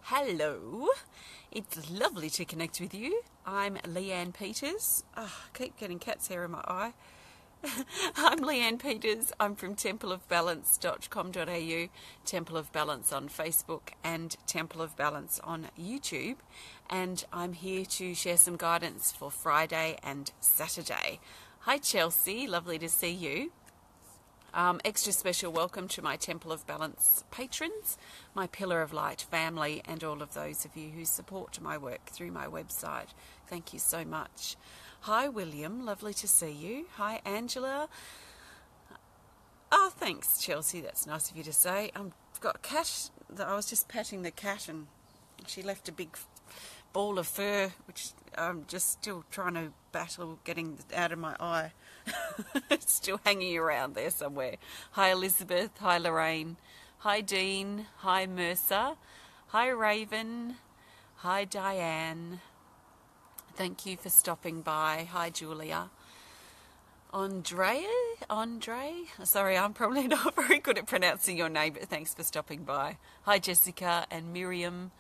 Hello, it's lovely to connect with you. I'm Leanne Peters. I keep getting cat's hair in my eye. I'm Leanne Peters. I'm from templeofbalance.com.au, Temple of Balance on Facebook and Temple of Balance on YouTube. And I'm here to share some guidance for Friday and Saturday. Hi Chelsea, lovely to see you. Extra special welcome to my Temple of Balance patrons, my Pillar of Light family, and all of those of you who support my work through my website. Thank you so much. Hi William, lovely to see you. Hi Angela. Oh, thanks Chelsea, that's nice of you to say. I've got a cat. I was just patting the cat and she left a big ball of fur, which I'm just still trying to battle getting out of my eye. It's still hanging around there somewhere. Hi Elizabeth, hi Lorraine, hi Dean, hi Mercer, hi Raven, hi Diane. Thank you for stopping by. Hi Julia. Andre, sorry, I'm probably not very good at pronouncing your name, but thanks for stopping by. Hi Jessica and Miriam.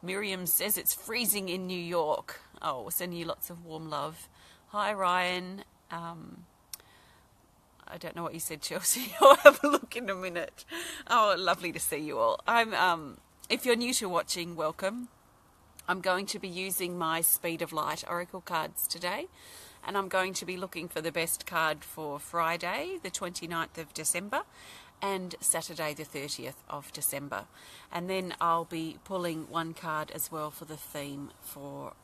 Miriam says it's freezing in New York. Oh, we're sending you lots of warm love. Hi Ryan. I don't know what you said, Chelsea. I'll have a look in a minute. Oh, lovely to see you all. If you're new to watching, welcome. I'm going to be using my Speed of Light Oracle cards today, and I'm going to be looking for the best card for Friday, the 29th of December, and Saturday, the 30th of December. And then I'll be pulling one card as well for the theme for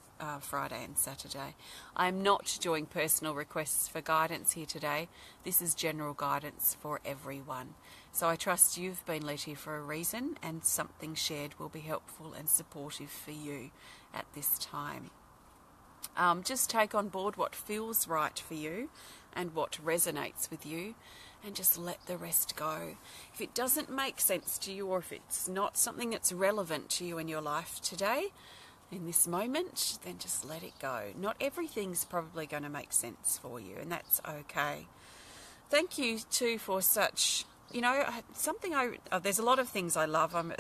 Friday and Saturday. I'm not doing personal requests for guidance here today. This is general guidance for everyone. So I trust you've been led here for a reason, and something shared will be helpful and supportive for you at this time. Just take on board what feels right for you and what resonates with you, and just let the rest go. If it doesn't make sense to you, or if it's not something that's relevant to you in your life today, in this moment, then just let it go. Not everything's probably going to make sense for you, and that's okay. Thank you too for such, there's a lot of things I love. I'm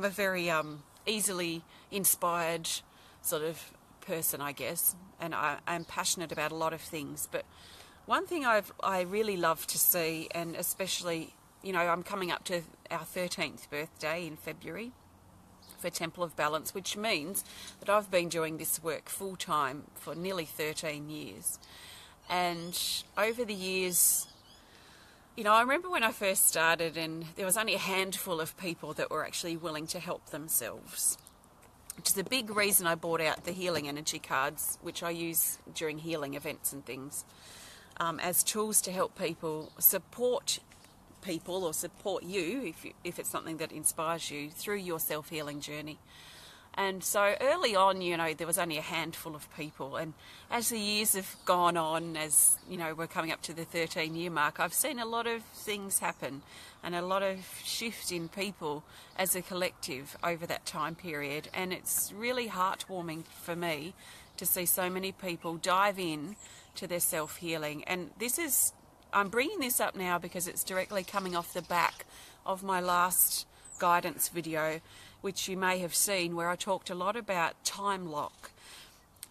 a very easily inspired sort of person, I guess, and I'm passionate about a lot of things. But one thing I really love to see, and especially, I'm coming up to our 13th birthday in February for Temple of Balance, which means that I've been doing this work full time for nearly 13 years. And over the years, I remember when I first started, and there was only a handful of people that were actually willing to help themselves, which is a big reason I brought out the healing energy cards, which I use during healing events and things, as tools to help people support you if it's something that inspires you through your self-healing journey. And so early on, there was only a handful of people, and as the years have gone on, as we're coming up to the 13-year mark, I've seen a lot of things happen and a lot of shift in people as a collective over that time period. And it's really heartwarming for me to see so many people dive in to their self-healing. And I'm bringing this up now because it's directly coming off the back of my last guidance video, which you may have seen, where I talked a lot about time lock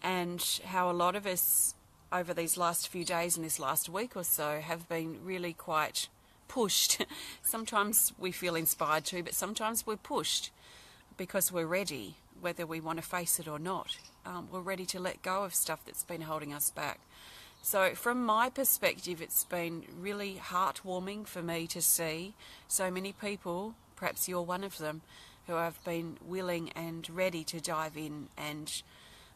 and how a lot of us over these last few days and this last week or so have been really quite pushed. Sometimes we feel inspired to, but sometimes we're pushed because we're ready, whether we want to face it or not. We're ready to let go of stuff that's been holding us back. So from my perspective, it's been really heartwarming for me to see so many people, perhaps you're one of them, who have been willing and ready to dive in and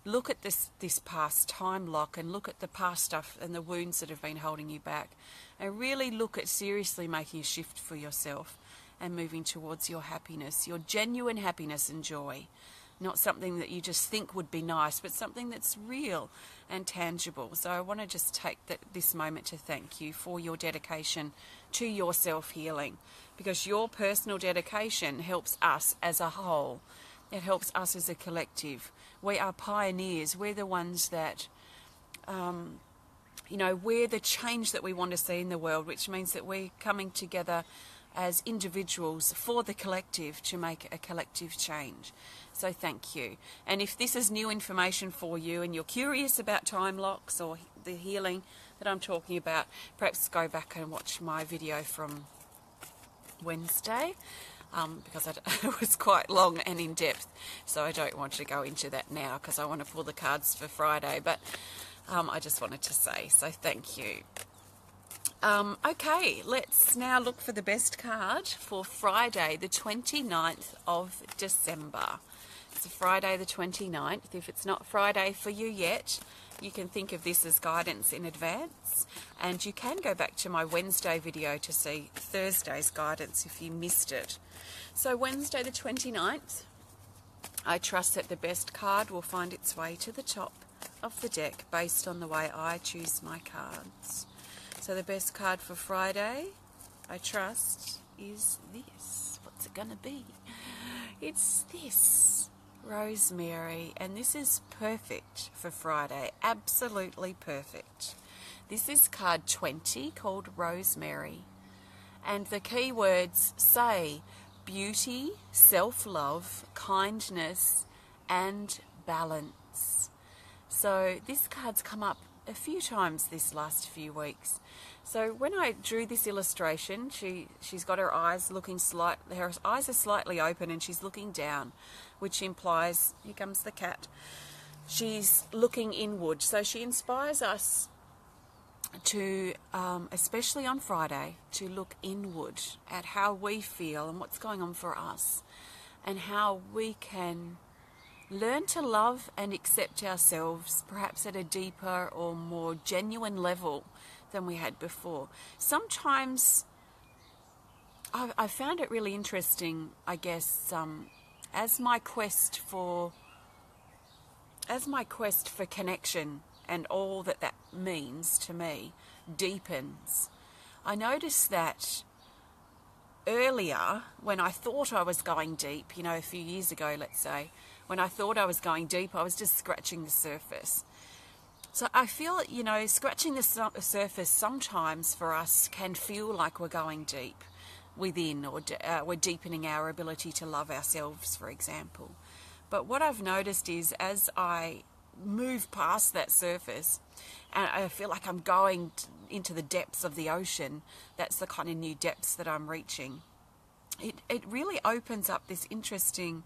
look at this past time lock, and look at the past stuff and the wounds that have been holding you back, and really look at seriously making a shift for yourself and moving towards your happiness, your genuine happiness and joy. Not something that you just think would be nice, but something that's real and tangible. So I want to just take this moment to thank you for your dedication to your self-healing, because your personal dedication helps us as a whole. It helps us as a collective. We are pioneers. We're the ones that, we're the change that we want to see in the world, which means that we're coming together as individuals for the collective to make a collective change. So thank you. And if this is new information for you and you're curious about time locks or the healing that I'm talking about, perhaps go back and watch my video from Wednesday, because it was quite long and in depth, so I don't want to go into that now because I want to pull the cards for Friday, but I just wanted to say, so thank you. Okay, let's now look for the best card for Friday the 29th of December. It's a Friday the 29th. If it's not Friday for you yet, you can think of this as guidance in advance, and you can go back to my Wednesday video to see Thursday's guidance if you missed it. So Wednesday the 29th, I trust that the best card will find its way to the top of the deck based on the way I choose my cards. So the best card for Friday, I trust, is this. What's it going to be? It's this. Rosemary, and this is perfect for Friday, absolutely perfect. This is card 20 called Rosemary, and the key words say beauty, self-love, kindness and balance. So this card's come up a few times this last few weeks. So when I drew this illustration, she's got her eyes looking her eyes are slightly open and she's looking down, which implies, here comes the cat, she's looking inward. So she inspires us to, especially on Friday, to look inward at how we feel and what's going on for us, and how we can learn to love and accept ourselves, perhaps at a deeper or more genuine level than we had before. Sometimes I found it really interesting, I guess, as my quest for connection and all that that means to me deepens. I noticed that earlier, when I thought I was going deep, you know, a few years ago, let's say, when I thought I was going deep, I was just scratching the surface. So I feel, you know, scratching the surface sometimes for us can feel like we're going deep within, or we're deepening our ability to love ourselves, for example. But what I've noticed is, as I move past that surface and I feel like I'm going into the depths of the ocean, that's the kind of new depths that I'm reaching. It really opens up this interesting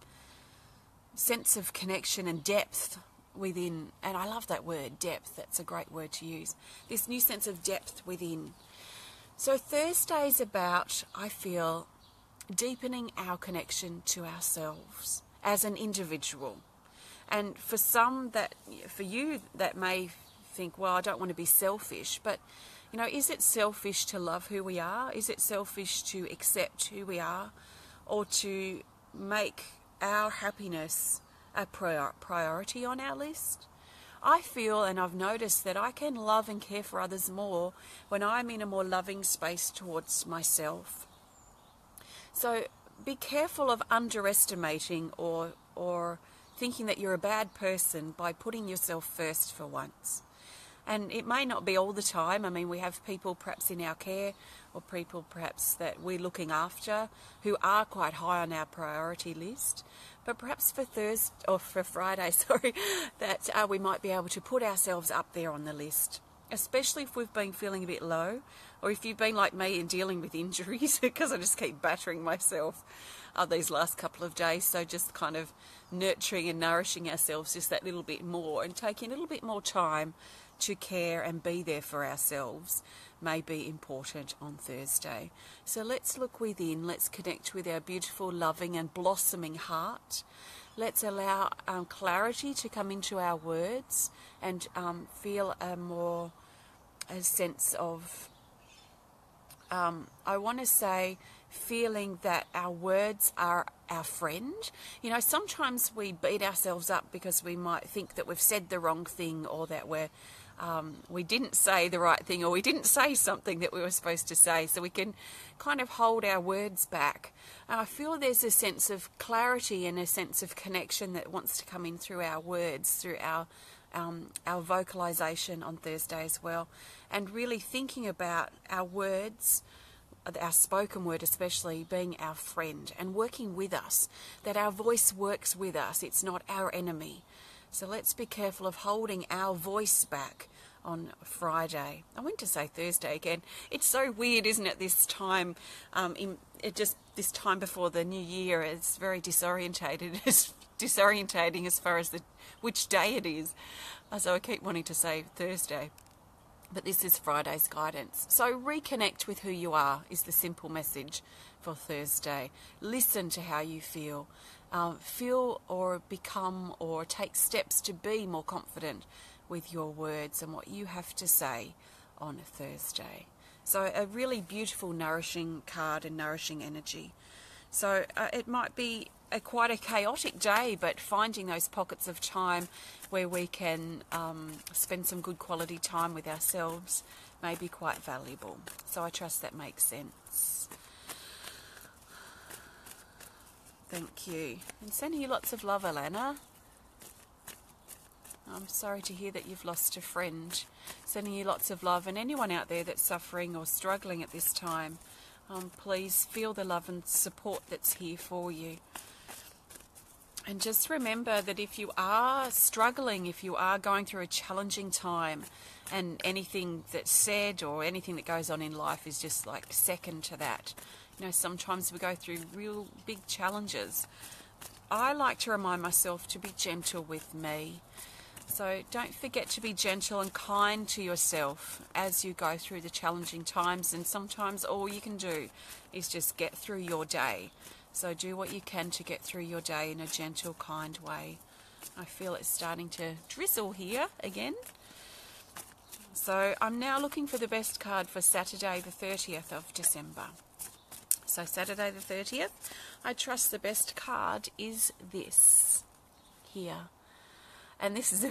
sense of connection and depth within, and I love that word, depth. That's a great word to use. This new sense of depth within. So Thursday's about, I feel, deepening our connection to ourselves as an individual. And for you that may think, well, I don't want to be selfish, but you know, is it selfish to love who we are? Is it selfish to accept who we are, or to make our happiness a priority on our list? I feel, and I've noticed, that I can love and care for others more when I'm in a more loving space towards myself. So be careful of underestimating or thinking that you're a bad person by putting yourself first for once. And it may not be all the time. I mean, we have people perhaps in our care, or people perhaps that we're looking after, who are quite high on our priority list. But perhaps for Friday, that we might be able to put ourselves up there on the list, especially if we've been feeling a bit low, or if you've been like me and dealing with injuries, because I just keep battering myself these last couple of days. So just kind of nurturing and nourishing ourselves just that little bit more, and taking a little bit more time to care and be there for ourselves may be important on Thursday. So let's look within, let's connect with our beautiful, loving and blossoming heart. Let's allow clarity to come into our words, and feel a sense of, I want to say, feeling that our words are our friend. You know, sometimes we beat ourselves up because we might think that we've said the wrong thing, or that we didn't say the right thing, or we didn't say something that we were supposed to say, so we can kind of hold our words back. And I feel there's a sense of clarity and a sense of connection that wants to come in through our words, through our vocalization on Thursday as well, and really thinking about our words our spoken word especially, being our friend and working with us, that our voice works with us. It's not our enemy. So let's be careful of holding our voice back on Friday. I went to say Thursday again. It's so weird, isn't it, this time, this time before the new year. It's very disorientated. It's disorientating as far as which day it is. So I keep wanting to say Thursday. But this is Friday's guidance. So reconnect with who you are is the simple message for Thursday. Listen to how you feel. Feel or become or take steps to be more confident with your words and what you have to say on Thursday. So a really beautiful, nourishing card and nourishing energy. So it might be quite a chaotic day, but finding those pockets of time where we can spend some good quality time with ourselves may be quite valuable. So I trust that makes sense. Thank you. And sending you lots of love, Alana. I'm sorry to hear that you've lost a friend. Sending you lots of love, and anyone out there that's suffering or struggling at this time, please feel the love and support that's here for you. And just remember that if you are struggling, if you are going through a challenging time, and anything that's said or anything that goes on in life is just like second to that. You know, sometimes we go through real big challenges. I like to remind myself to be gentle with me. So don't forget to be gentle and kind to yourself as you go through the challenging times. And sometimes all you can do is just get through your day. So do what you can to get through your day in a gentle, kind way. I feel it's starting to drizzle here again. So I'm now looking for the best card for Saturday the 30th of December. So Saturday the 30th, I trust the best card is this here. And this is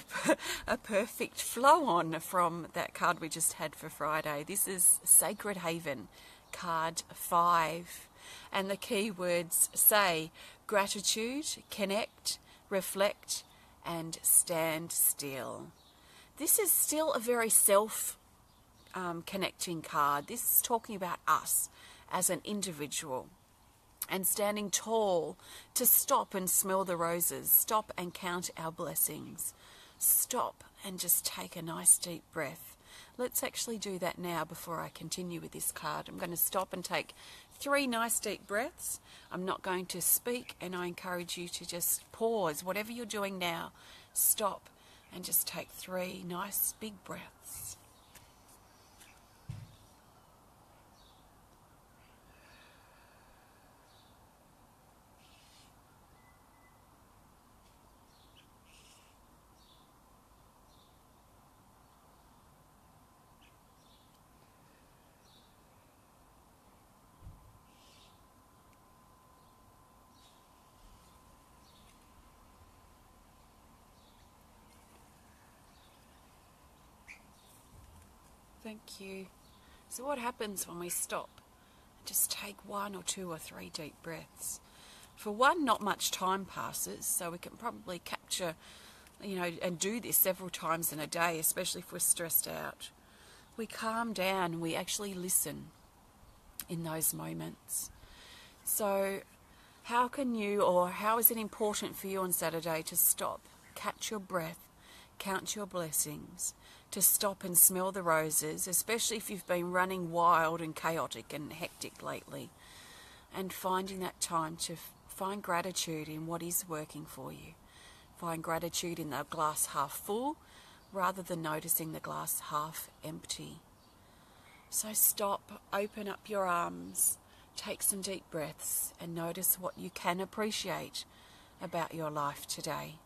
a perfect flow on from that card we just had for Friday. This is Sacred Haven, card 5. And the key words say gratitude, connect, reflect, and stand still. This is still a very self-connecting card. This is talking about us as an individual. And standing tall to stop and smell the roses, stop and count our blessings, stop and just take a nice deep breath. Let's actually do that now before I continue with this card. I'm going to stop and take 3 nice deep breaths. I'm not going to speak, and I encourage you to just pause. Whatever you're doing now, stop and just take 3 nice big breaths. Thank you. So what happens when we stop? Just take 1 or 2 or 3 deep breaths. For one, not much time passes, so we can probably capture, and do this several times in a day, especially if we're stressed out. We calm down, we actually listen in those moments. So how is it important for you on Saturday to stop, catch your breath, count your blessings, to stop and smell the roses, especially if you've been running wild and chaotic and hectic lately, and finding that time to find gratitude in what is working for you. Find gratitude in the glass half full rather than noticing the glass half empty. So stop, open up your arms, take some deep breaths, and notice what you can appreciate about your life today,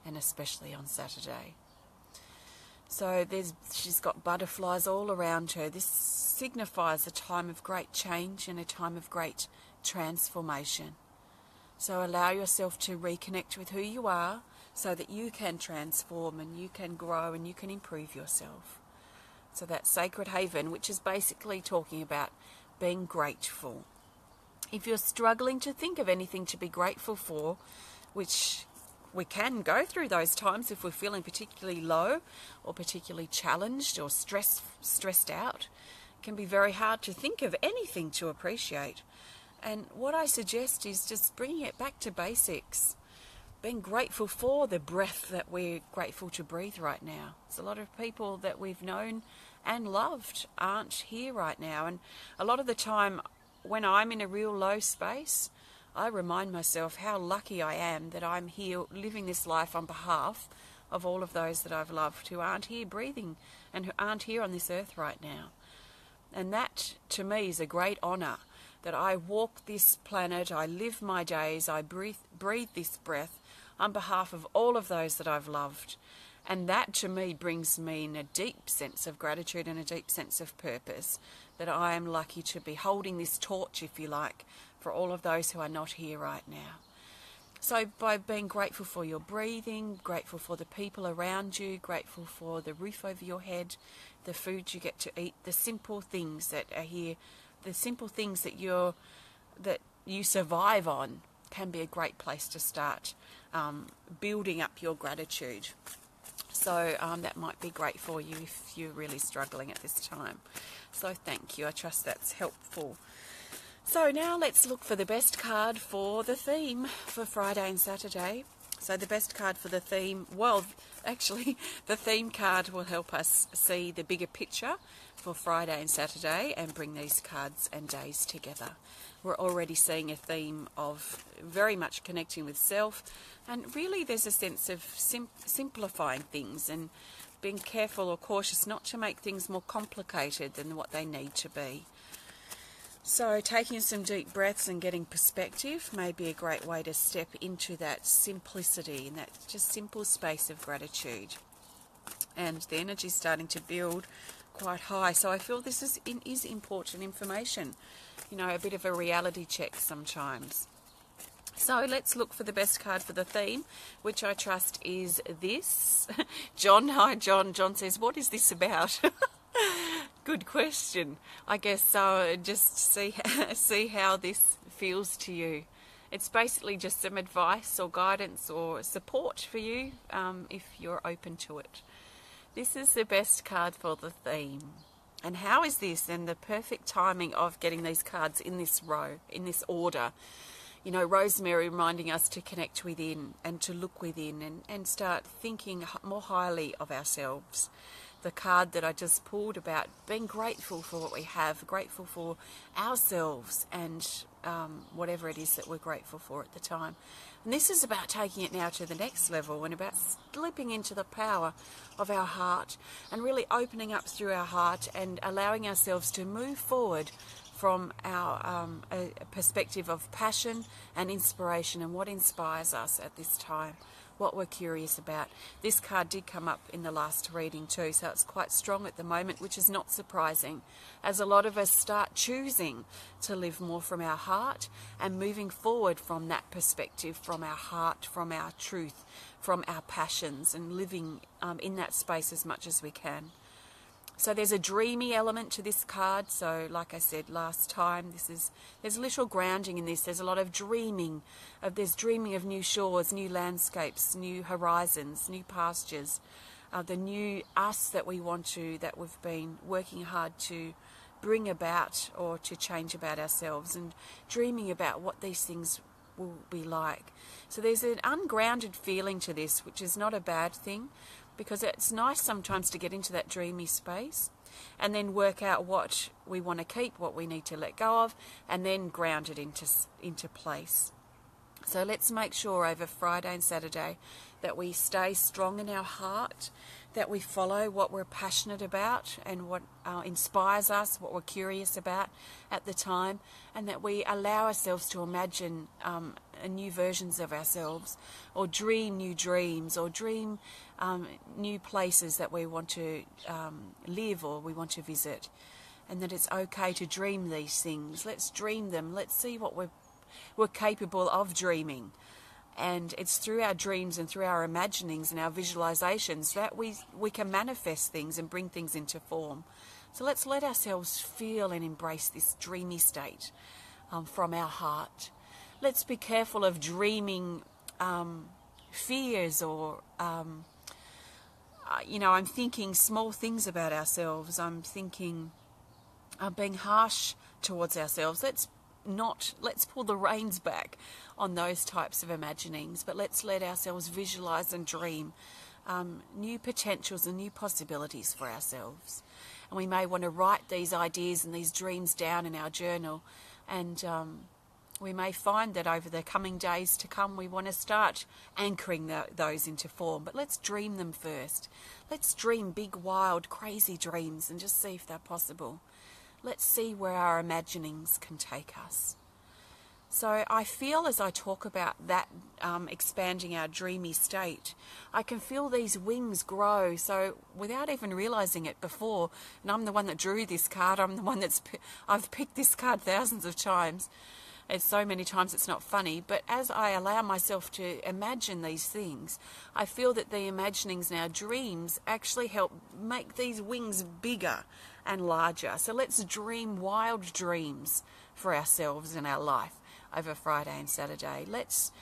and especially on Saturday. So she's got butterflies all around her. This signifies a time of great change and a time of great transformation. So allow yourself to reconnect with who you are so that you can transform and you can grow and you can improve yourself. So that's Sacred Haven, which is basically talking about being grateful. If you're struggling to think of anything to be grateful for, which we can go through those times if we're feeling particularly low or particularly challenged or stressed out, can be very hard to think of anything to appreciate. And what I suggest is just bringing it back to basics. Being grateful for the breath that we're grateful to breathe right now. There's a lot of people that we've known and loved aren't here right now. And a lot of the time when I'm in a real low space, I remind myself how lucky I am that I'm here living this life on behalf of all of those that I've loved who aren't here breathing and who aren't here on this earth right now. And that, to me, is a great honour, that I walk this planet, I live my days, I breathe this breath on behalf of all of those that I've loved. And that, to me, brings me in a deep sense of gratitude and a deep sense of purpose, that I am lucky to be holding this torch, if you like, for all of those who are not here right now. So by being grateful for your breathing, grateful for the people around you, grateful for the roof over your head, the food you get to eat, the simple things that are here, the simple things that you survive on, can be a great place to start building up your gratitude. So that might be great for you if you're really struggling at this time. So thank you. I trust that's helpful. So now let's look for the best card for the theme for Friday and Saturday. So the best card for the theme, well, actually, the theme card will help us see the bigger picture for Friday and Saturday and bring these cards and days together. We're already seeing a theme of very much connecting with self, and really there's a sense of simplifying things and being careful or cautious not to make things more complicated than what they need to be. So taking some deep breaths and getting perspective may be a great way to step into that simplicity and that just simple space of gratitude. And the energy is starting to build quite high. So I feel this is important information, a bit of a reality check sometimes. So let's look for the best card for the theme, which I trust is this. John, hi John. John says, what is this about? Good question. I guess so. Just see how this feels to you. It's basically just some advice or guidance or support for you if you're open to it. This is the best card for the theme. And how is this? And the perfect timing of getting these cards in this row, in this order. Rosemary reminding us to connect within and to look within and start thinking more highly of ourselves. The card that I just pulled about being grateful for what we have, grateful for ourselves and whatever it is that we're grateful for at the time. And this is about taking it now to the next level and about slipping into the power of our heart and really opening up through our heart and allowing ourselves to move forward from our a perspective of passion and inspiration and what inspires us at this time, what we're curious about. This card did come up in the last reading too, so it's quite strong at the moment, which is not surprising, as a lot of us start choosing to live more from our heart and moving forward from that perspective, from our heart, from our truth, from our passions, and living in that space as much as we can. So there's a dreamy element to this card. So like I said last time, there's a little grounding in this. There's a lot of dreaming. There's dreaming of new shores, new landscapes, new horizons, new pastures, the new us that we've been working hard to bring about or to change about ourselves, and dreaming about what these things will be like. So there's an ungrounded feeling to this, which is not a bad thing, because it's nice sometimes to get into that dreamy space and then work out what we want to keep, what we need to let go of, and then ground it into place. So let's make sure over Friday and Saturday that we stay strong in our heart, that we follow what we're passionate about and what inspires us, what we're curious about at the time, and that we allow ourselves to imagine new versions of ourselves, or dream new dreams, or dream new places that we want to live or we want to visit, and that it's okay to dream these things. Let's dream them. Let's see what we're capable of dreaming. And it's through our dreams and through our imaginings and our visualizations that we can manifest things and bring things into form. So let's let ourselves feel and embrace this dreamy state from our heart. Let's be careful of dreaming fears or, I'm thinking small things about ourselves. I'm thinking being harsh towards ourselves. Let's pull the reins back on those types of imaginings, but let's let ourselves visualize and dream new potentials and new possibilities for ourselves. And we may want to write these ideas and these dreams down in our journal, and we may find that over the coming days to come we want to start anchoring those into form. But let's dream them first. Let's dream big, wild, crazy dreams and just see if they're possible. Let's see where our imaginings can take us. So I feel as I talk about that, expanding our dreamy state, I can feel these wings grow. So without even realizing it before, and I'm the one that drew this card, I've picked this card thousands of times. It's so many times it's not funny, but as I allow myself to imagine these things, I feel that the imaginings and our dreams actually help make these wings bigger and larger. So let's dream wild dreams for ourselves and our life over Friday and Saturday. Let's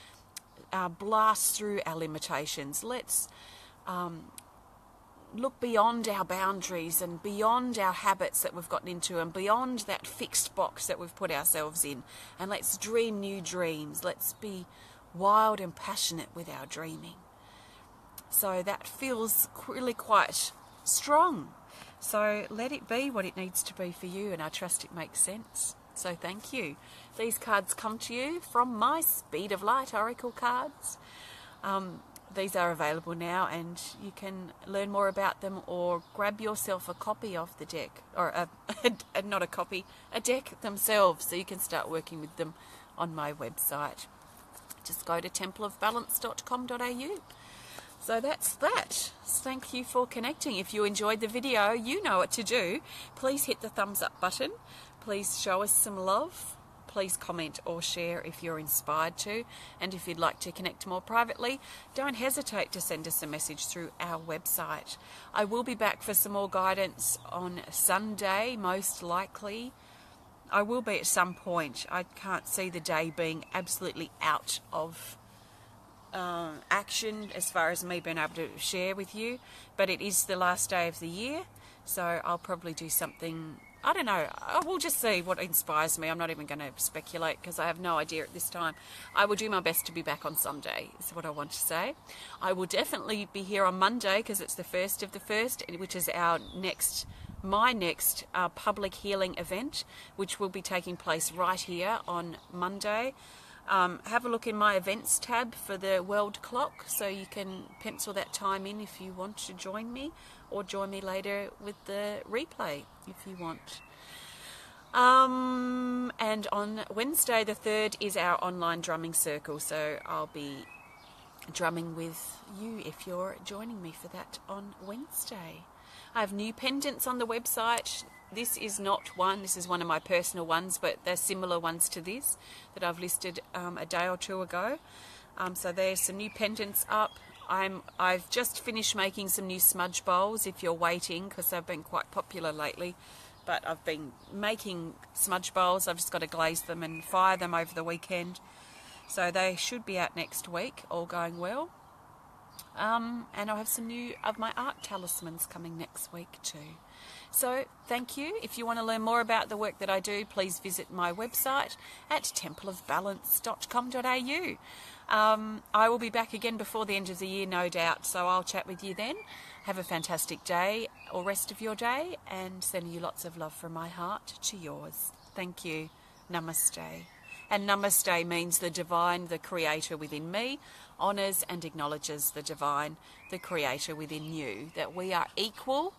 blast through our limitations. Let's look beyond our boundaries and beyond our habits that we've gotten into and beyond that fixed box that we've put ourselves in. And let's dream new dreams. Let's be wild and passionate with our dreaming. So that feels really quite strong. So let it be what it needs to be for you, and I trust it makes sense. So thank you. These cards come to you from my Speed of Light Oracle cards. These are available now, and you can learn more about them or grab yourself a copy of the deck, or not a copy, a deck themselves, so you can start working with them on my website. Just go to templeofbalance.com.au. So that's that. Thank you for connecting. If you enjoyed the video, you know what to do. Please hit the thumbs up button. Please show us some love. Please comment or share if you're inspired to. And if you'd like to connect more privately, don't hesitate to send us a message through our website. I will be back for some more guidance on Sunday, most likely. I will be at some point. I can't see the day being absolutely out of action as far as me being able to share with you, but it is the last day of the year, so I'll probably do something. I don't know. We'll just see what inspires me. I'm not even going to speculate because I have no idea at this time. I will do my best to be back on Sunday, is what I want to say. I will definitely be here on Monday because it's the first of the first, which is my next public healing event, which will be taking place right here on Monday. Have a look in my events tab for the world clock, so you can pencil that time in if you want to join me, or join me later with the replay if you want. And on Wednesday the 3rd is our online drumming circle, so I'll be drumming with you if you're joining me for that on Wednesday. I have new pendants on the website. This is not one, this is one of my personal ones, but they're similar ones to this that I've listed a day or two ago. So there's some new pendants up. I've just finished making some new smudge bowls if you're waiting, because they've been quite popular lately. But I've been making smudge bowls. I've just got to glaze them and fire them over the weekend. So they should be out next week, all going well. And I'll have some new of my art talismans coming next week too. So thank you. If you want to learn more about the work that I do, please visit my website at templeofbalance.com.au. I will be back again before the end of the year, no doubt, so I'll chat with you then. Have a fantastic day or rest of your day, and sending you lots of love from my heart to yours. Thank you. Namaste. And Namaste means the divine, the creator within me, honours and acknowledges the divine, the creator within you, that we are equal,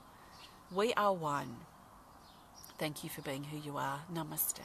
we are one. Thank you for being who you are. Namaste.